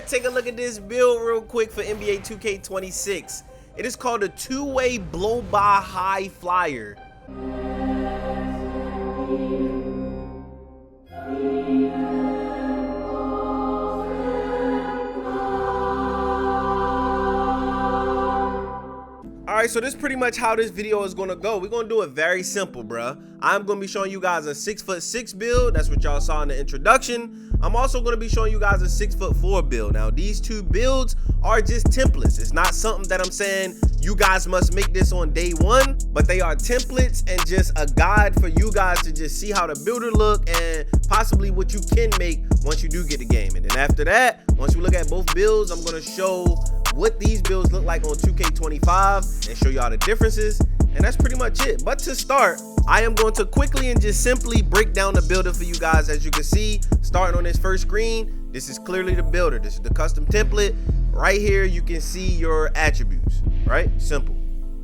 take a look at this build real quick for NBA 2K26. It is called a two-way blow-by high flyer. Alright, so this is pretty much how this video is gonna go. We're gonna do it very simple, bruh. I'm gonna be showing you guys a 6'6" build. That's what y'all saw in the introduction. I'm also gonna be showing you guys a 6'4" build. Now, these two builds are just templates. It's not something that I'm saying you guys must make this on day one, but they are templates and just a guide for you guys to just see how the builder look and possibly what you can make once you do get the game. And then after that, once we look at both builds, I'm gonna show what these builds look like on 2K25 and show y'all the differences, and that's pretty much it. But to start, I am going to quickly and just simply break down the builder for you guys. As you can see, starting on this first screen, this is clearly the builder. This is the custom template. Right here, you can see your attributes, right? Simple,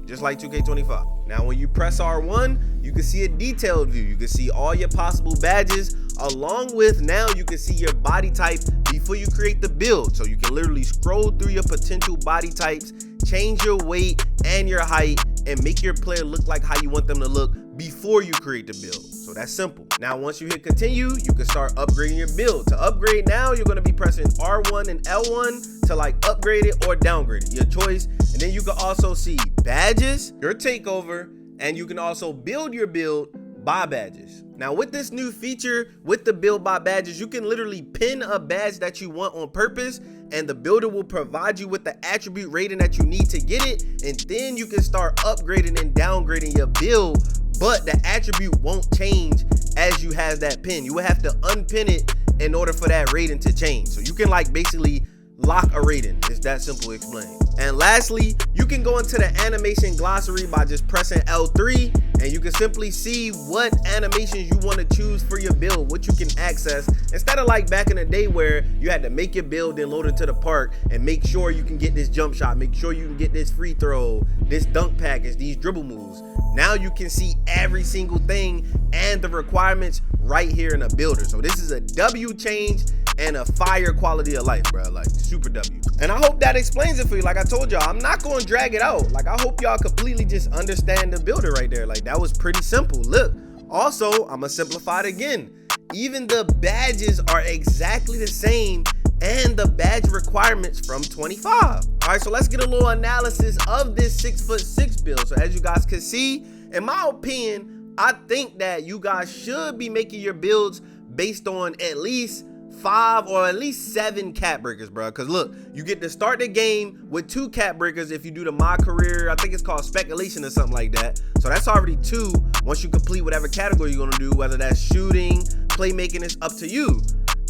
just like 2K25. Now, when you press R1, you can see a detailed view. You can see all your possible badges, along with now you can see your body type before you create the build. So you can literally scroll through your potential body types, change your weight and your height, and make your player look like how you want them to look before you create the build. So that's simple. Now, once you hit continue, you can start upgrading your build. To upgrade now, you're gonna be pressing R1 and L1 to like upgrade it or downgrade it, your choice. And then you can also see badges, your takeover, and you can also build your build by badges. Now, with this new feature, with the build by badges, you can literally pin a badge that you want on purpose, and the builder will provide you with the attribute rating that you need to get it, and then you can start upgrading and downgrading your build, but the attribute won't change as you have that pin. You will have to unpin it in order for that rating to change. So you can like basically lock a rating. It's that simple to explain. And lastly, you can go into the animation glossary by just pressing L3, and you can simply see what animations you want to choose for your build, what you can access, instead of like back in the day where you had to make your build and load it to the park and make sure you can get this jump shot, make sure you can get this free throw, this dunk package, these dribble moves. Now you can see every single thing and the requirements right here in a builder. So this is a W change and a fire quality of life, bro. Like super W. And I hope that explains it for you. Like I told y'all, I'm not going to drag it out. Like I hope y'all completely just understand the builder right there. Like that was pretty simple. Look, also, I'm gonna simplify it again. Even the badges are exactly the same and the badge requirements from 25. All right, so let's get a little analysis of this 6'6" build. So as you guys can see, in my opinion, I think that you guys should be making your builds based on at least 5 or at least 7 cap breakers, bro. Because look, you get to start the game with 2 cap breakers if you do the My Career. I think it's called speculation or something like that. So that's already 2 once you complete whatever category you're gonna do, whether that's shooting, playmaking, is up to you.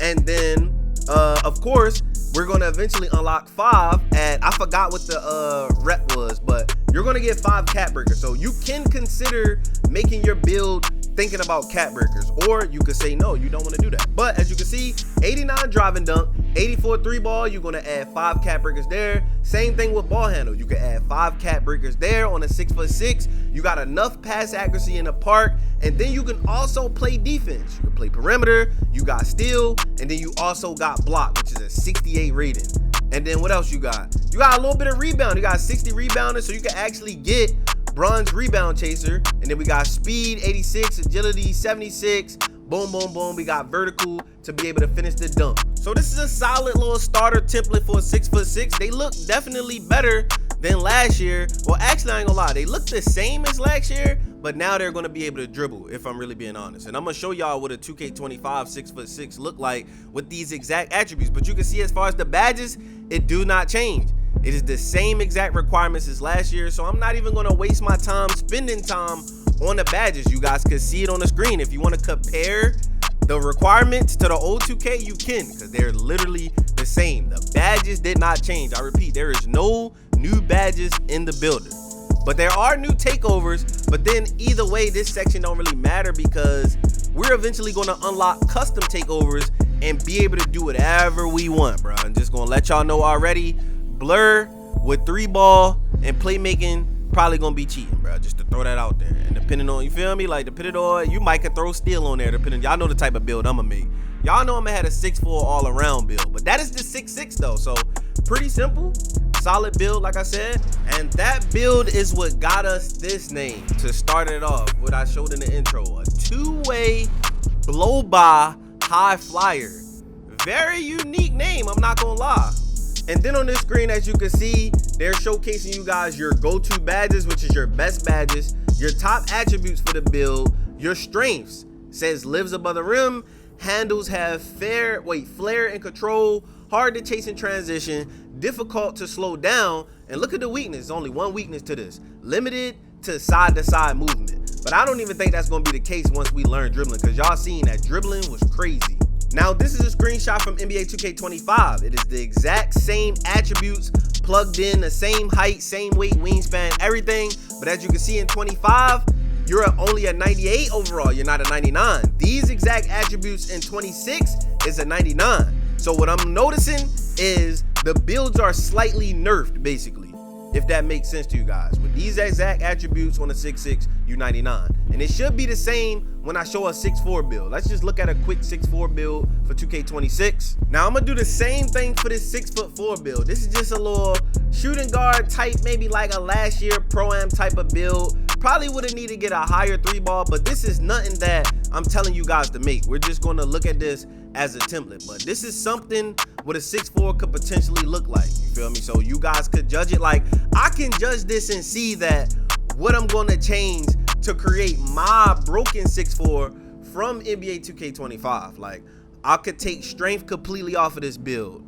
And then of course, we're gonna eventually unlock 5 at, I forgot what the rep was, but you're gonna get 5 cap breakers. So you can consider making your build thinking about cap breakers, or you could say no, you don't want to do that. But as you can see, 89 driving dunk, 84 3 ball, you're gonna add 5 cap breakers there. Same thing with ball handle, you can add 5 cap breakers there on a 6'6". You got enough pass accuracy in the park, and then you can also play defense. You can play perimeter, you got steal, and then you also got block, which is a 68 rating. And then what else you got? You got a little bit of rebound. You got 60 rebounders, so you can actually get bronze rebound chaser. And then we got speed 86, agility 76, boom boom boom. We got vertical to be able to finish the dunk. So this is a solid little starter template for a 6'6". They look definitely better than last year. Well, actually, I ain't gonna lie, they look the same as last year, but now they're gonna be able to dribble, if I'm really being honest. And I'm gonna show y'all what a 2K25 6'6" look like with these exact attributes. But you can see as far as the badges, it do not change. It is the same exact requirements as last year, so I'm not even gonna waste my time spending time on the badges. You guys can see it on the screen. If you want to compare the requirements to the old 2K, you can, because they're literally the same. The badges did not change. I repeat, there is no new badges in the builder, but there are new takeovers. But then either way, this section don't really matter because we're eventually going to unlock custom takeovers and be able to do whatever we want, bro. I'm just gonna let y'all know already, Blur with 3 ball and playmaking probably gonna be cheating, bro. Just to throw that out there. And depending on, you feel me? Like, depending on, you might could throw steel on there, depending. Y'all know the type of build I'm gonna make. Y'all know I'm gonna have a 6'4" all around build, but that is the 6'6" though. So pretty simple, solid build, like I said. And that build is what got us this name to start it off. What I showed in the intro, a two-way blow-by high flyer. Very unique name, I'm not gonna lie. And then on this screen, as you can see, they're showcasing you guys your go-to badges, which is your best badges, your top attributes for the build, your strengths. Says lives above the rim, handles have flair and control, hard to chase in transition, difficult to slow down, and look at the weakness. Only one weakness to this, limited to side-to-side movement. But I don't even think that's gonna be the case once we learn dribbling, because y'all seen that dribbling was crazy. Now, this is a screenshot from NBA 2K25. It is the exact same attributes plugged in, the same height, same weight, wingspan, everything. But as you can see in 25, you're only a 98 overall. You're not a 99. These exact attributes in 26 is a 99. So what I'm noticing is the builds are slightly nerfed, basically, if that makes sense to you guys. With these exact attributes on a 6'6", you 99. And it should be the same when I show a 6'4" build. Let's just look at a quick 6'4" build for 2K26. Now I'm gonna do the same thing for this 6'4" build. This is just a little shooting guard type, maybe like a last year Pro-Am type of build. Probably would have needed to get a higher 3-ball, but this is nothing that I'm telling you guys to make. We're just gonna look at this as a template, but this is something what a 6'4" could potentially look like, you feel me? So you guys could judge it. Like, I can judge this and see that what I'm gonna change to create my broken 6'4" from NBA 2K25. Like, I could take strength completely off of this build.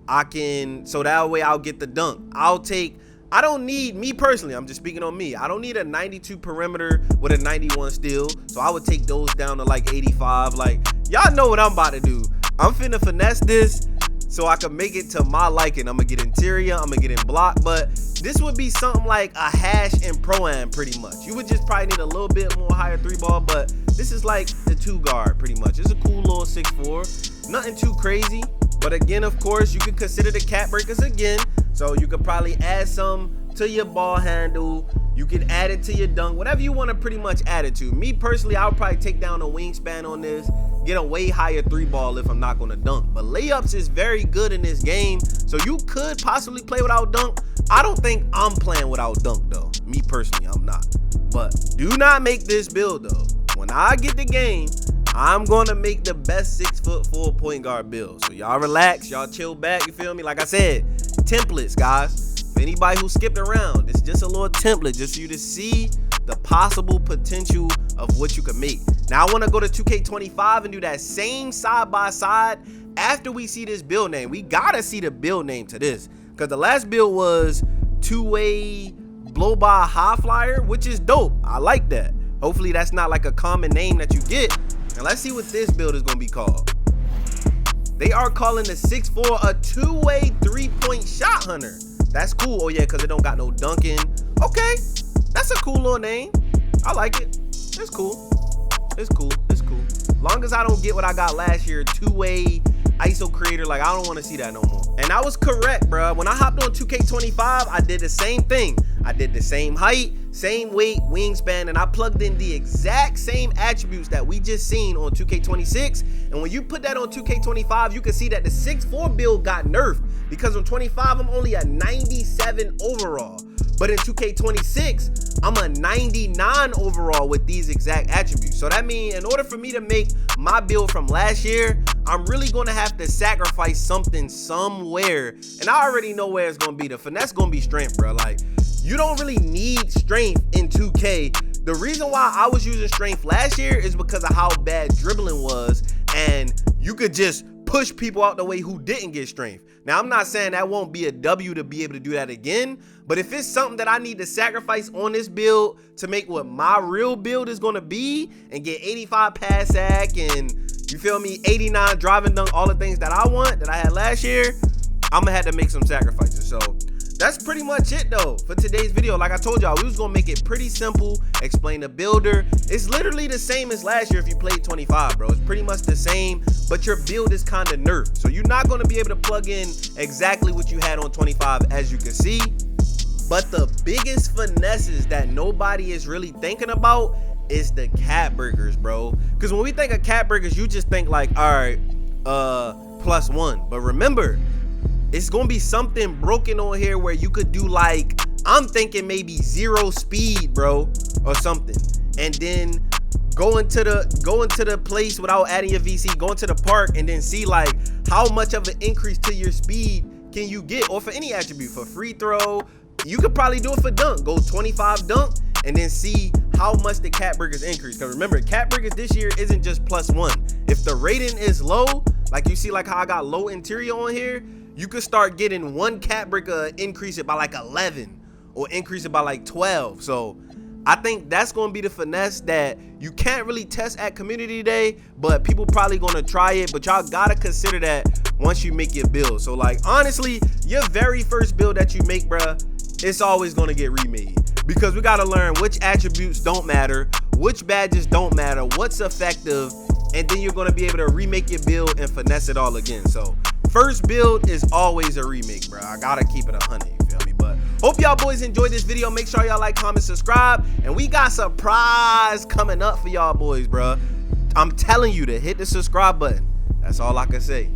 I can, so that way I'll get the dunk. I don't need, me personally, I'm just speaking on me, I don't need a 92 perimeter with a 91 steal, so I would take those down to like 85. Like, y'all know what I'm about to do. I'm finna finesse this so I can make it to my liking. I'm gonna get interior, I'm gonna get in block, but this would be something like a hash in Pro-Am pretty much. You would just probably need a little bit more higher 3-ball, but this is like the 2 guard pretty much. It's a cool little 6'4", nothing too crazy. But again, of course, you could consider the cap breakers again. So you could probably add some to your ball handle. You can add it to your dunk, whatever you want to pretty much add it to. Me personally, I would probably take down a wingspan on this, get a way higher 3-ball if I'm not going to dunk. But layups is very good in this game, so you could possibly play without dunk. I don't think I'm playing without dunk though. Me personally, I'm not. But do not make this build though. When I get the game, I'm gonna make the best 6'4" point guard build. So y'all relax, y'all chill back, you feel me? Like I said, templates, guys. For anybody who skipped around, it's just a little template just for you to see the possible potential of what you can make. Now I wanna go to 2K25 and do that same side by side after we see this build name. We gotta see the build name to this, because the last build was two-way blow-by high flyer, which is dope. I like that. Hopefully that's not like a common name that you get. And let's see what this build is gonna be called. They are calling the 6'4" a two-way 3-point shot hunter. That's cool. Oh yeah, because it don't got no dunking. Okay, that's a cool little name. I like it. It's cool. It's cool. It's cool. Long as I don't get what I got last year, two-way ISO creator, like I don't want to see that no more. And I was correct, bro. When I hopped on 2K25, I did the same thing. I did the same height, same weight, wingspan, and I plugged in the exact same attributes that we just seen on 2K26. And when you put that on 2K25, you can see that the 6'4" build got nerfed, because on 25, I'm only a 97 overall. But in 2K26, I'm a 99 overall with these exact attributes. So that means in order for me to make my build from last year, I'm really going to have to sacrifice something somewhere. And I already know where it's going to be. The finesse going to be strength, bro. Like, you don't really need strength in 2K. The reason why I was using strength last year is because of how bad dribbling was. And you could just push people out the way who didn't get strength. Now, I'm not saying that won't be a W to be able to do that again, but if it's something that I need to sacrifice on this build to make what my real build is going to be and get 85 pass sack and, you feel me, 89 driving dunk, all the things that I want that I had last year, I'm going to have to make some sacrifices. So that's pretty much it though for today's video. Like I told y'all, we was gonna make it pretty simple, explain the builder. It's literally the same as last year if you played 25, bro. It's pretty much the same, but your build is kind of nerfed. So you're not gonna be able to plug in exactly what you had on 25, as you can see. But the biggest finesses that nobody is really thinking about is the cat burgers, bro. Because when we think of cat burgers, you just think like, all right, +1. But remember, it's gonna be something broken on here where you could do like, I'm thinking maybe 0 speed, bro, or something. And then go into the place without adding your VC, go into the park and then see like how much of an increase to your speed can you get, or for any attribute, for free throw. You could probably do it for dunk. Go 25 dunk and then see how much the cat burgers increase. Because remember, cat burgers this year isn't just +1. If the rating is low, like you see like how I got low interior on here, you could start getting one cat burger, increase it by like 11 or increase it by like 12. So I think that's going to be the finesse that you can't really test at community day, but people probably going to try it. But y'all got to consider that once you make your build. So like, honestly, your very first build that you make, bruh, it's always going to get remade, because we got to learn which attributes don't matter, which badges don't matter, what's effective, and then you're going to be able to remake your build and finesse it all again. So first build is always a remake, bro. I got to keep it 100, you feel me? But hope y'all boys enjoyed this video. Make sure y'all like, comment, subscribe, and we got surprise coming up for y'all boys, bro. I'm telling you to hit the subscribe button. That's all I can say.